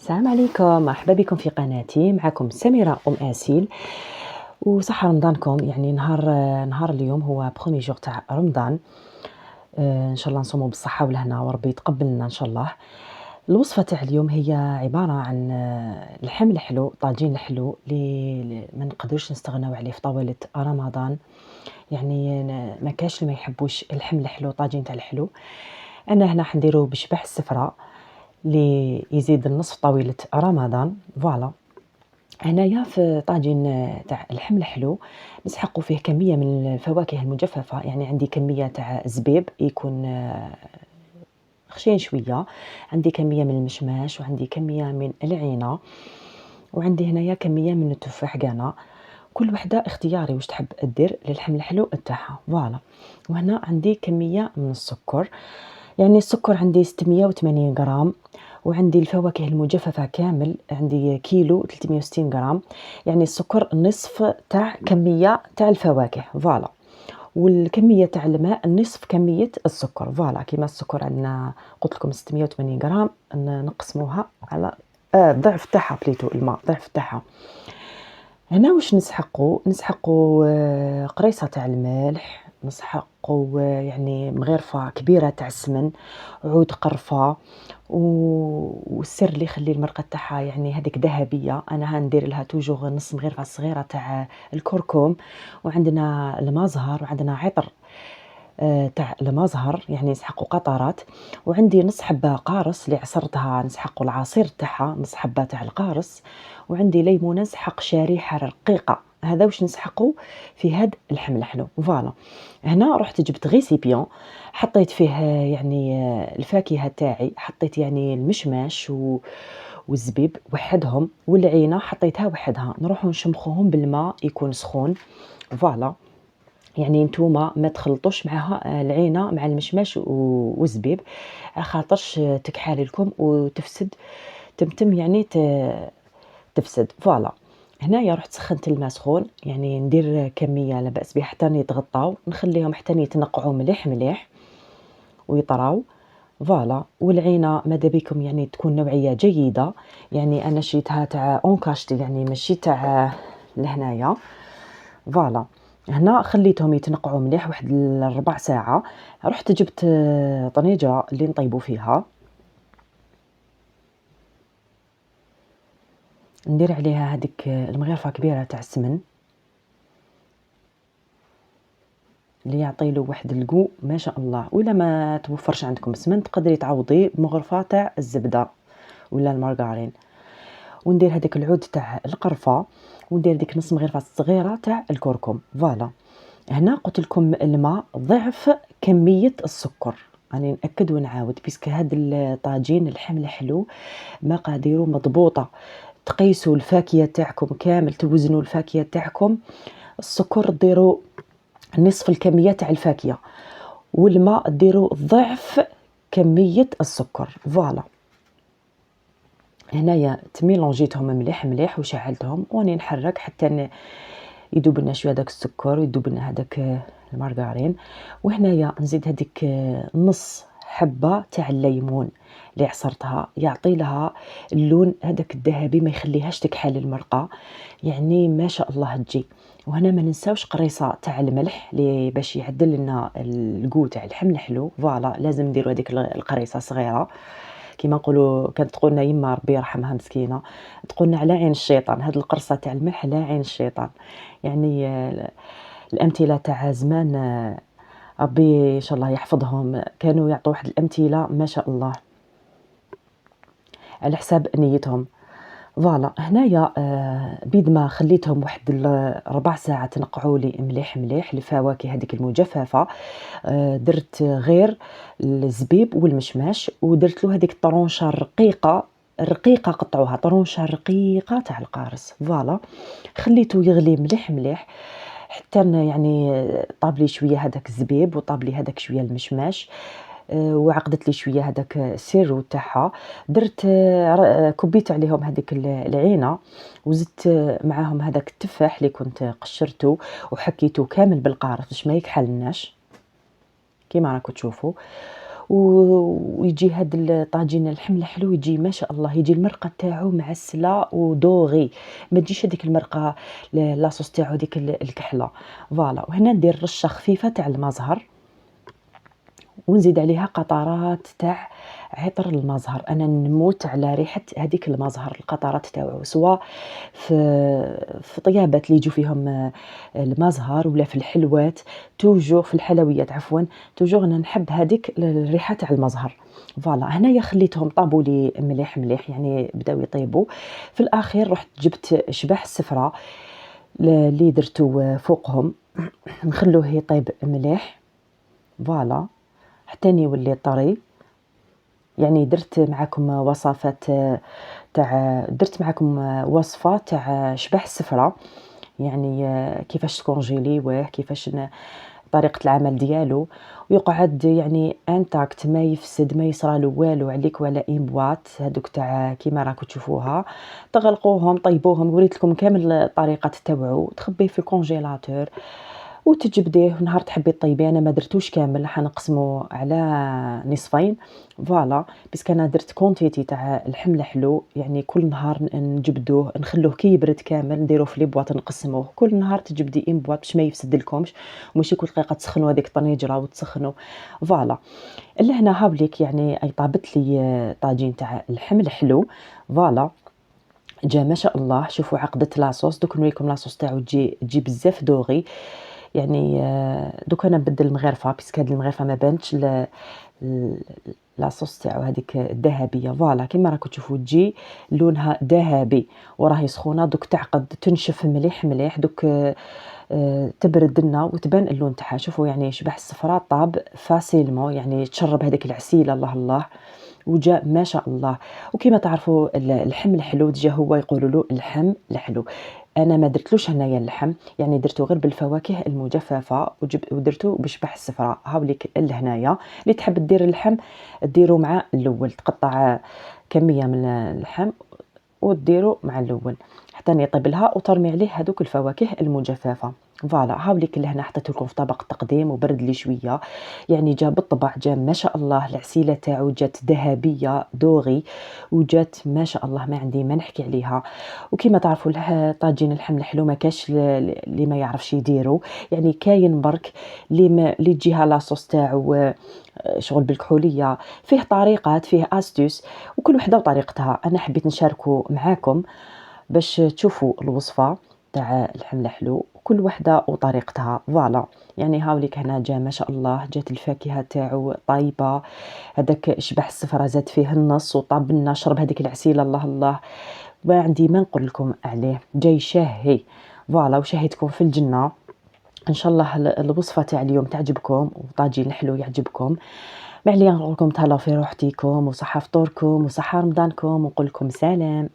السلام عليكم، مرحبا بكم في قناتي. معكم سميرة آسيل، وصحة رمضانكم. يعني نهار اليوم هو برومي جور تاع رمضان. إن شاء الله نصوموا بالصحة والهنا وربي يتقبلنا إن شاء الله. الوصفة تاع اليوم هي عبارة عن اللحم الحلو، طاجين الحلو اللي ما نقدرش نستغناو عليه في طاولة رمضان. يعني ما كاش اللي ما يحبوش اللحم الحلو، طاجين تاع الحلو. أنا هنا حنديرو بشباح السفرة اللي يزيد النصف طاولة رمضان. فوالا، هنايا في طاجين تاع اللحم الحلو نسحقوا فيه كمية من الفواكه المجففة. يعني عندي كمية تاع زبيب يكون خشين شوية، عندي كمية من المشماش، وعندي كمية من العنب، وعندي هنايا كمية من التفاح قانا. كل وحدة اختياري واش تحب دير للحم الحلو تاعها. فوالا، وهنا عندي كمية من السكر. يعني السكر عندي 680 غرام، وعندي الفواكه المجففة كامل عندي كيلو 360 غرام. يعني السكر نصف تاع كمية تاع الفواكه. فوالا، والكمية تاع الماء نصف كمية السكر. فوالا، كيما السكر عندنا قلت لكم 680 غرام، نقسموها على ضعف تاعها، بليتو الماء ضعف تاعها. هنا واش نسحقوا قريصة تاع الملح، نسحقوا يعني مغرفة كبيرة تاع السمن، عود قرفة، والسر اللي يخلي المرقة تاعها يعني هذيك ذهبية. انا هندير لها توجور نص مغرفة صغيرة تاع الكركم، وعندنا المزهر، وعندنا عطر تاع المزهر، يعني نسحقوا قطرات. وعندي نص حبة قارص اللي عصرتها، نسحقوا العصير تاعها نص حبة تاع القارص. وعندي ليمونة نسحق شريحة رقيقة. هذا واش نسحقوا في هاد اللحم الحلو. فوالا، هنا رحت جبت غيسيبيون، حطيت فيه يعني الفاكهة تاعي، حطيت يعني المشماش والزبيب وحدهم، والعينة حطيتها وحدها. نروحوا نشمخوهم بالماء يكون سخون. فوالا، يعني نتوما ما تخلطوش معها العينة مع المشماش والزبيب، خاطرش تكحالي لكم وتفسد، تمتم يعني تفسد. فوالا، هنايا رحت سخنت الماء سخون، يعني ندير كمية لا بأس بها حتى يتغطاو، نخليهم حتى يتنقعوا مليح مليح ويطراو. فوالا، والعينة ماذا بكم يعني تكون نوعية جيدة. يعني أنا شريتها تاع اونكاشتي، يعني ماشي تاع لهنايا. فوالا، هنا خليتهم يتنقعوا مليح واحد الربع ساعة. رحت جبت طنيجة اللي نطيبوا فيها، ندير عليها هذيك المغرفة كبيرة تاع السمن اللي يعطي له واحد القو ما شاء الله. ولا ما توفرش عندكم السمن تقدري تعوضي بمغرفة تاع الزبدة ولا المارغرين. وندير هذيك العود تاع القرفة، وندير ديك نص مغرفة صغيرة تاع الكركم. فوالا، هنا قلت لكم الماء ضعف كمية السكر. يعني نأكد ونعاود بيسك هاد الطاجين اللحم الحلو مقاديره مضبوطة. تقيسوا الفاكهة تاعكم كامل، توزنوا الفاكهة تاعكم. السكر ديروا نصف الكمية تاع الفاكهة، والماء ديروا ضعف كمية السكر. فوالا، هنايا تميلونجيتهم مليح مليح وشعلتهم واني نحرك حتى يذوب لنا شويه داك السكر ويذوب لنا هذاك المارغرين. وهنايا نزيد هذيك نص حبه تاع الليمون اللي عصرتها، يعطي لها اللون هذاك الذهبي، ما يخليهاش تكحل المرقه، يعني ما شاء الله تجي. وهنا ما ننساوش قريصه تاع الملح اللي باش يعدل لنا القو تاع اللحم الحلو. فوالا، لازم نديروا هذيك القريصه صغيره. كيما نقولوا كانت تقولنا يما ربي يرحمها مسكينه، تقولنا على عين الشيطان، هاد القرصه تاع الملح على عين الشيطان. يعني الامثله تاع زمان ربي ان شاء الله يحفظهم، كانوا يعطوا واحد الامثله ما شاء الله على حساب نيتهم. فوالا، هنايا بيد ما خليتهم واحد ربع ساعه تنقعوا لي مليح مليح الفواكه هذيك المجففه. درت غير الزبيب والمشماش، ودرت له هذيك الطرونشه الرقيقه قطعوها طرونشه رقيقه تاع القارص. فوالا، خليته يغلي مليح مليح حتى يعني طاب لي شويه هذاك الزبيب، وطاب لي هذاك شويه المشماش، وعقدت لي شويه هذاك السيرو تاعها. درت كبيت عليهم هذيك العينه، وزدت معاهم هذاك التفاح اللي كنت قشرته وحكيته كامل بالقارص باش ما يكحلناش كيما راكم تشوفوا. ويجي هاد الطاجين اللحم الحلو يجي ما شاء الله، يجي المرقة تاعو معسلة ودوغي، ما تجيش هاديك المرقة لاصوص تاعو ديك الكحلة. فوالا، وهنا ندير رشة خفيفة تاع المزهر، ونزيد عليها قطرات تاع عطر المزهر. أنا نموت على ريحة هذيك المزهر، القطرات تاوعو، سواء في طيابات اللي يجوا فيهم المزهر، ولا في الحلوات توجور، في الحلويات عفوا توجور. أنا نحب هذيك الريحة تاع المزهر. فوالا، هنايا خليتهم طابوا لي مليح مليح، يعني بداو يطيبوا. في الأخير رحت جبت شباح السفرة اللي درتو فوقهم، نخلوه يطيب مليح. فوالا، حتى يولي طري. يعني درت معاكم وصفات درت معاكم وصفة تاع شباح السفرة، يعني كيفاش تكونجيليوه، كيفاش طريقة العمل ديالو، ويقعد يعني انتاكت، ما يفسد، ما يصرالو والو عليك ولا بواط. هادوك تاع كيما راكو تشوفوها، تغلقوهم طيبوهم، وريت لكم كامل الطريقة تتبعوا، تخبيه في الكونجيلاتور وتجبديه نهار تحبي طيبيه. انا ما درتوش كامل، حنقسمو على نصفين. فوالا، باسكو انا درت كونتيتي تاع اللحم الحلو، يعني كل نهار نجبدوه، نخلوه كي يبرد كامل، نديروه في لي بواط، نقسموه كل نهار تجبدي بواط باش ما يفسد لكمش، وماشي كل دقيقه تسخنوا هذيك الطنيجره وتسخنوا. فوالا، الا هنا هاوليك يعني اي طابت لي طاجين تاع اللحم الحلو. فوالا، جا ما شاء الله. شوفوا عقدة لاصوص، دوك نوريكم لاصوص تاعو تجي بزاف دوغي. يعني دوك انا نبدل المغرفه، باسكو هاد المغرفه ما بانتش ل- لاصوص تاعو هذيك الذهبيه. فوالا، كيما راكم تشوفوا تجي لونها ذهبي وراهي سخونه. دوك تعقد تنشف مليح مليح، دوك تبرد لنا وتبان اللون تاعها. شوفوا يعني شبح الصفراء طاب فاسيلمون، يعني تشرب هذيك العسيله، الله الله، وجا ما شاء الله. وكما تعرفوا اللحم الحلو جا هو يقولوا له اللحم الحلو. انا ما درتلوش هنايا اللحم، يعني درتو غير بالفواكه المجففه، ودرتو بشبح الصفراء. هاوليك لهنايا اللي تحب دير اللحم ديرو مع الاول، تقطع كميه من اللحم وديرو مع الاول حتى يطيب لها، وترمي عليه هذوك الفواكه المجففه. فوالا، هاوليك اللي هنا حطيت لكم في طبق التقديم وبرد لي شويه. يعني جا بالطبع، جا ما شاء الله. العسيله تاعو جات ذهبيه دوغي، وجات ما شاء الله، ما عندي ما نحكي عليها. وكما تعرفوا طاجين اللحم الحلو ما كاش اللي ما يعرفش يديرو، يعني كاين برك اللي تجيها لاصوص تاعو شغل بالكحوليه، فيه طريقات، فيه استوس، وكل وحده وطريقتها. انا حبيت نشاركه معاكم باش تشوفوا الوصفه تاع اللحم الحلو، كل وحده وطريقتها. فوالا، يعني هاوليك هنا جا ما شاء الله، جات الفاكهه تاعو طيبه. هذاك شبح الصفرة زاد فيه النص وطاب لنا، شرب هذيك العسيله، الله الله، ما عندي ما نقول لكم عليه، جاي شاهي. فوالا، وشاهدكم في الجنه. ان شاء الله الوصفه تاع اليوم تعجبكم، وطاجين الحلو يعجبكم. ما عليا نقول لكم تهلاو في روحتكم، وصحه فطوركم، وصحه رمضانكم، ونقول لكم سلام.